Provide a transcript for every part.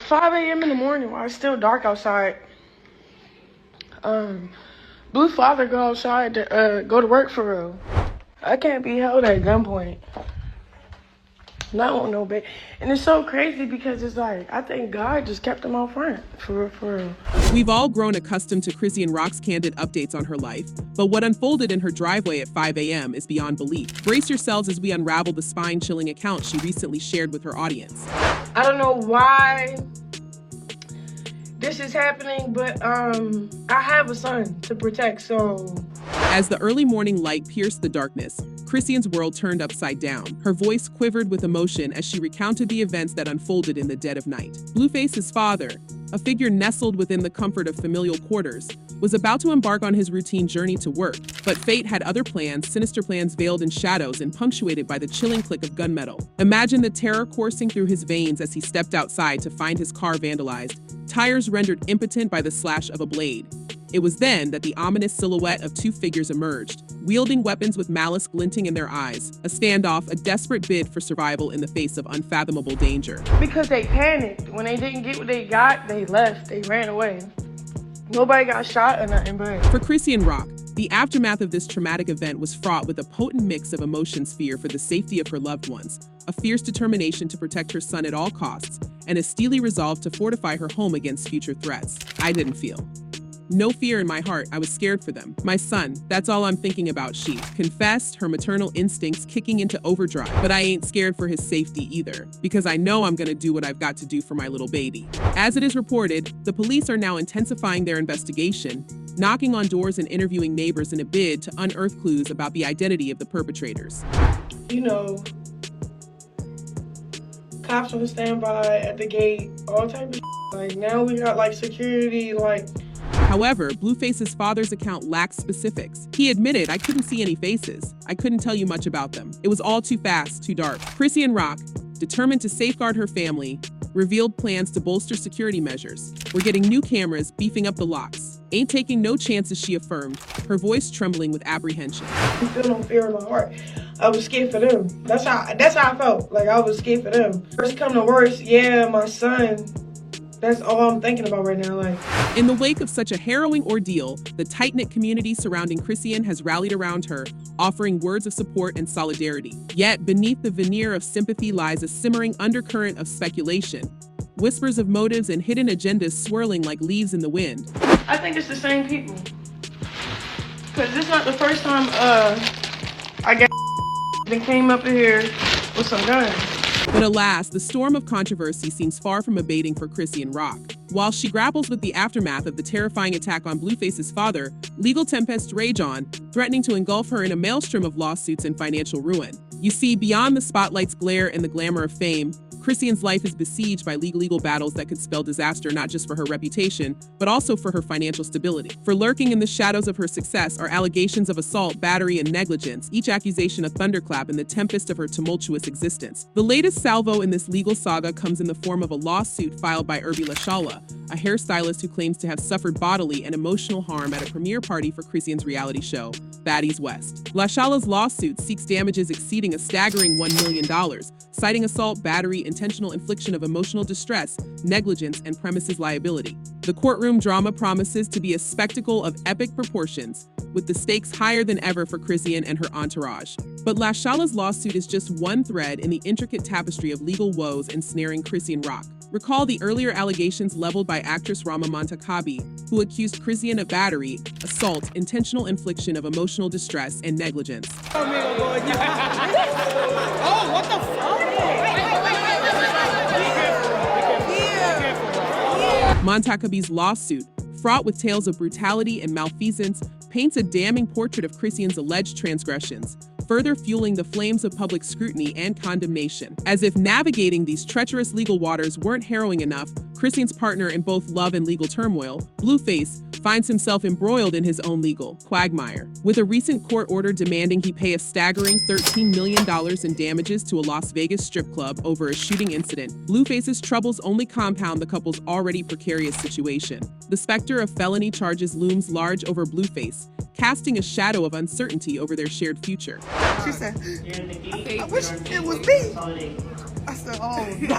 5 a.m. in the morning while it's still dark outside. Blue father go outside to go to work for real. I can't be held at gunpoint. Not on no bed. And it's so crazy because it's like, I think God just kept him out front. For real. We've all grown accustomed to Chrisean Rock's candid updates on her life, but what unfolded in her driveway at 5 a.m. is beyond belief. Brace yourselves as we unravel the spine-chilling account she recently shared with her audience. I don't know why this is happening, but I have a son to protect, so. As the early morning light pierced the darkness, Chrisean's world turned upside down. Her voice quivered with emotion as she recounted the events that unfolded in the dead of night. Blueface's father, a figure nestled within the comfort of familial quarters, was about to embark on his routine journey to work, but fate had other plans, sinister plans veiled in shadows and punctuated by the chilling click of gunmetal. Imagine the terror coursing through his veins as he stepped outside to find his car vandalized, tires rendered impotent by the slash of a blade. It was then that the ominous silhouette of two figures emerged, wielding weapons with malice glinting in their eyes, a standoff, a desperate bid for survival in the face of unfathomable danger. Because they panicked. When they didn't get what they got, they left, they ran away. Nobody got shot or nothing, but. For Chrisean Rock, the aftermath of this traumatic event was fraught with a potent mix of emotions: fear for the safety of her loved ones, a fierce determination to protect her son at all costs, and a steely resolve to fortify her home against future threats. I didn't feel no fear in my heart. I was scared for them. My son, that's all I'm thinking about, she confessed, her maternal instincts kicking into overdrive. But I ain't scared for his safety either, because I know I'm gonna do what I've got to do for my little baby. As it is reported, the police are now intensifying their investigation, knocking on doors and interviewing neighbors in a bid to unearth clues about the identity of the perpetrators. You know, cops on standby at the gate, all type of shit. Like, now we got like security, like. However, Blueface's father's account lacks specifics. He admitted, "I couldn't see any faces. I couldn't tell you much about them. It was all too fast, too dark." Chrisean Rock, determined to safeguard her family, revealed plans to bolster security measures. "We're getting new cameras, beefing up the locks. Ain't taking no chances," she affirmed, her voice trembling with apprehension. I feel no fear in my heart. I was scared for them. That's how I felt. Like, I was scared for them. Worst come to worst, yeah, my son. That's all I'm thinking about right now. Like, in the wake of such a harrowing ordeal, the tight-knit community surrounding Chrisean has rallied around her, offering words of support and solidarity. Yet, beneath the veneer of sympathy lies a simmering undercurrent of speculation, whispers of motives and hidden agendas swirling like leaves in the wind. I think it's the same people. Because this is not the first time I got that came up here with some guns. But alas, the storm of controversy seems far from abating for Chrisean Rock. While she grapples with the aftermath of the terrifying attack on Blueface's father, legal tempests rage on, threatening to engulf her in a maelstrom of lawsuits and financial ruin. You see, beyond the spotlight's glare and the glamour of fame, Chrisean's life is besieged by legal battles that could spell disaster not just for her reputation, but also for her financial stability. For lurking in the shadows of her success are allegations of assault, battery, and negligence, each accusation a thunderclap in the tempest of her tumultuous existence. The latest salvo in this legal saga comes in the form of a lawsuit filed by Lashala, a hairstylist who claims to have suffered bodily and emotional harm at a premiere party for Chrisean's reality show, Baddies West. Lashala's lawsuit seeks damages exceeding a staggering $1 million, citing assault, battery, intentional infliction of emotional distress, negligence, and premises liability. The courtroom drama promises to be a spectacle of epic proportions, with the stakes higher than ever for Chrisean and her entourage. But Lashala's lawsuit is just one thread in the intricate tapestry of legal woes ensnaring Chrisean Rock. Recall the earlier allegations leveled by actress Rama Montakabi, who accused Chrisean of battery, assault, intentional infliction of emotional distress, and negligence. Oh, what the fuck? Montakabi's lawsuit, fraught with tales of brutality and malfeasance, paints a damning portrait of Chrisean's alleged transgressions, further fueling the flames of public scrutiny and condemnation. As if navigating these treacherous legal waters weren't harrowing enough, Chrisean's partner in both love and legal turmoil, Blueface, finds himself embroiled in his own legal quagmire. With a recent court order demanding he pay a staggering $13 million in damages to a Las Vegas strip club over a shooting incident, Blueface's troubles only compound the couple's already precarious situation. The specter of felony charges looms large over Blueface, casting a shadow of uncertainty over their shared future. She said, I wish it was me. I said, oh no.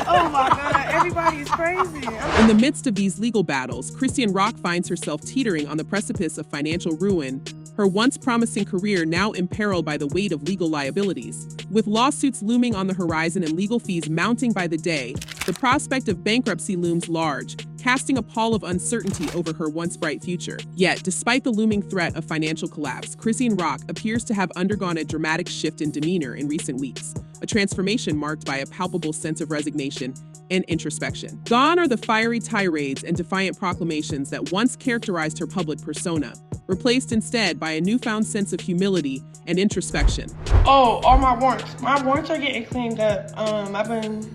Oh my God, everybody is crazy. In the midst of these legal battles, Chrisean Rock finds herself teetering on the precipice of financial ruin, her once promising career now imperiled by the weight of legal liabilities. With lawsuits looming on the horizon and legal fees mounting by the day, the prospect of bankruptcy looms large, casting a pall of uncertainty over her once bright future. Yet, despite the looming threat of financial collapse, Chrisean Rock appears to have undergone a dramatic shift in demeanor in recent weeks, a transformation marked by a palpable sense of resignation and introspection. Gone are the fiery tirades and defiant proclamations that once characterized her public persona, replaced instead by a newfound sense of humility and introspection. Oh, all my warrants. My warrants are getting cleaned up. I've been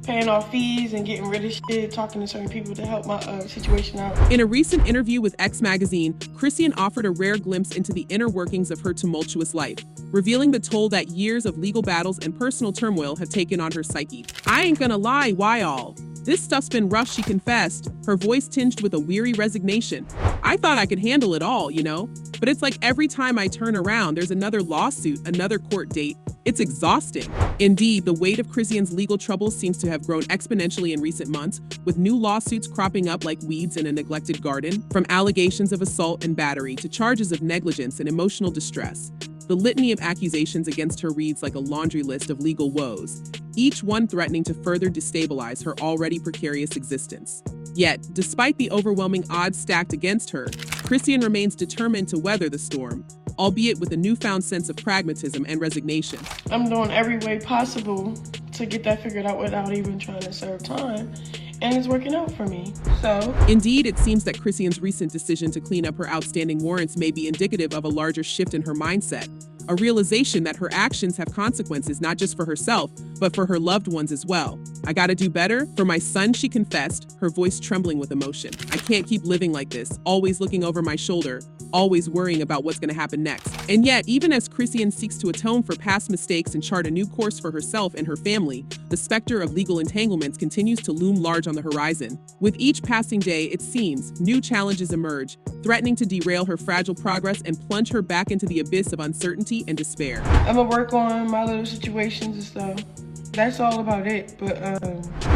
paying off fees and getting rid of shit, talking to certain people to help my situation out. In a recent interview with X Magazine, Chrisean offered a rare glimpse into the inner workings of her tumultuous life, revealing the toll that years of legal battles and personal turmoil have taken on her psyche. "I ain't gonna lie, why all? This stuff's been rough," she confessed, her voice tinged with a weary resignation. "I thought I could handle it all, you know? But it's like every time I turn around, there's another lawsuit, another court date. It's exhausting." Indeed, the weight of Chrisean's legal troubles seems to have grown exponentially in recent months, with new lawsuits cropping up like weeds in a neglected garden, from allegations of assault and battery to charges of negligence and emotional distress. The litany of accusations against her reads like a laundry list of legal woes, each one threatening to further destabilize her already precarious existence. Yet, despite the overwhelming odds stacked against her, Chrisean remains determined to weather the storm, albeit with a newfound sense of pragmatism and resignation. I'm doing every way possible to get that figured out without even trying to serve time, and it's working out for me. So, indeed, it seems that Chrisean's recent decision to clean up her outstanding warrants may be indicative of a larger shift in her mindset, a realization that her actions have consequences not just for herself, but for her loved ones as well. "I gotta do better for my son," she confessed, her voice trembling with emotion. "I can't keep living like this, always looking over my shoulder, always worrying about what's gonna happen next." And yet, even as Chrisean seeks to atone for past mistakes and chart a new course for herself and her family, the specter of legal entanglements continues to loom large on the horizon. With each passing day, it seems, new challenges emerge, threatening to derail her fragile progress and plunge her back into the abyss of uncertainty and despair. I'm gonna work on my little situations and stuff. That's all about it, but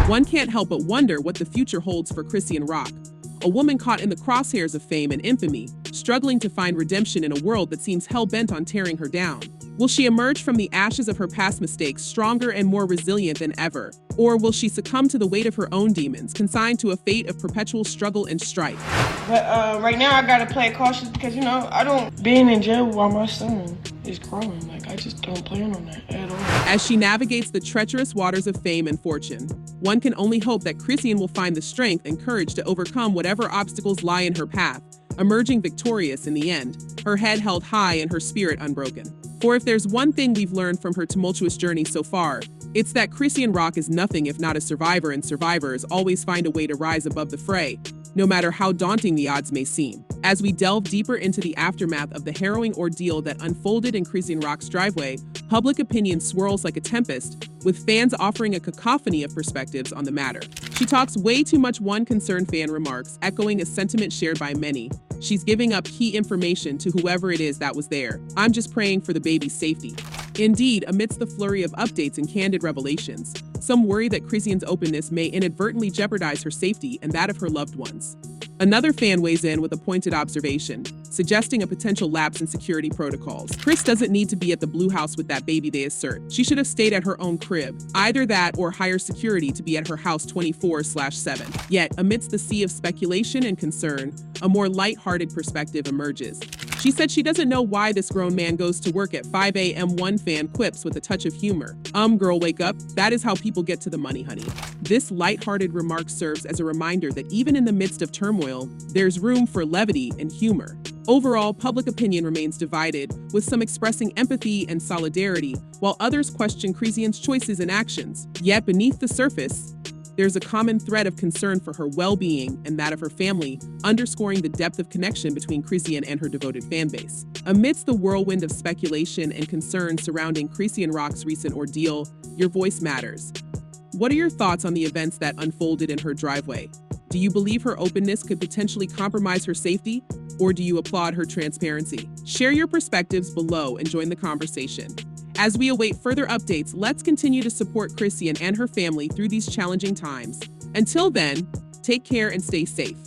One can't help but wonder what the future holds for Chrisean Rock, a woman caught in the crosshairs of fame and infamy, struggling to find redemption in a world that seems hell-bent on tearing her down. Will she emerge from the ashes of her past mistakes stronger and more resilient than ever? Or will she succumb to the weight of her own demons, consigned to a fate of perpetual struggle and strife? But right now I gotta play it cautious because, you know, I don't being in jail while my son is growing. Like, I just don't plan on that at all. As she navigates the treacherous waters of fame and fortune, one can only hope that Chrisean will find the strength and courage to overcome whatever obstacles lie in her path, emerging victorious in the end, her head held high and her spirit unbroken. For if there's one thing we've learned from her tumultuous journey so far, it's that Chrisean Rock is nothing if not a survivor, and survivors always find a way to rise above the fray, no matter how daunting the odds may seem. As we delve deeper into the aftermath of the harrowing ordeal that unfolded in Chrisean Rock's driveway, public opinion swirls like a tempest, with fans offering a cacophony of perspectives on the matter. "She talks way too much," one concerned fan remarks, echoing a sentiment shared by many. "She's giving up key information to whoever it is that was there. I'm just praying for the baby's safety." Indeed, amidst the flurry of updates and candid revelations, some worry that Chrisean's openness may inadvertently jeopardize her safety and that of her loved ones. Another fan weighs in with a pointed observation, suggesting a potential lapse in security protocols. "Chris doesn't need to be at the Blue House with that baby," they assert. "She should have stayed at her own crib. Either that or hire security to be at her house 24/7. Yet, amidst the sea of speculation and concern, a more light-hearted perspective emerges. She said she doesn't know why this grown man goes to work at 5 a.m. One fan quips with a touch of humor. Girl, wake up. That is how people get to the money, honey." This light-hearted remark serves as a reminder that even in the midst of turmoil, there's room for levity and humor. Overall, public opinion remains divided, with some expressing empathy and solidarity, while others question Chrisean's choices and actions. Yet beneath the surface, there's a common thread of concern for her well-being and that of her family, underscoring the depth of connection between Chrisean and her devoted fanbase. Amidst the whirlwind of speculation and concern surrounding Chrisean Rock's recent ordeal, your voice matters. What are your thoughts on the events that unfolded in her driveway? Do you believe her openness could potentially compromise her safety, or do you applaud her transparency? Share your perspectives below and join the conversation. As we await further updates, let's continue to support Chrisean and her family through these challenging times. Until then, take care and stay safe.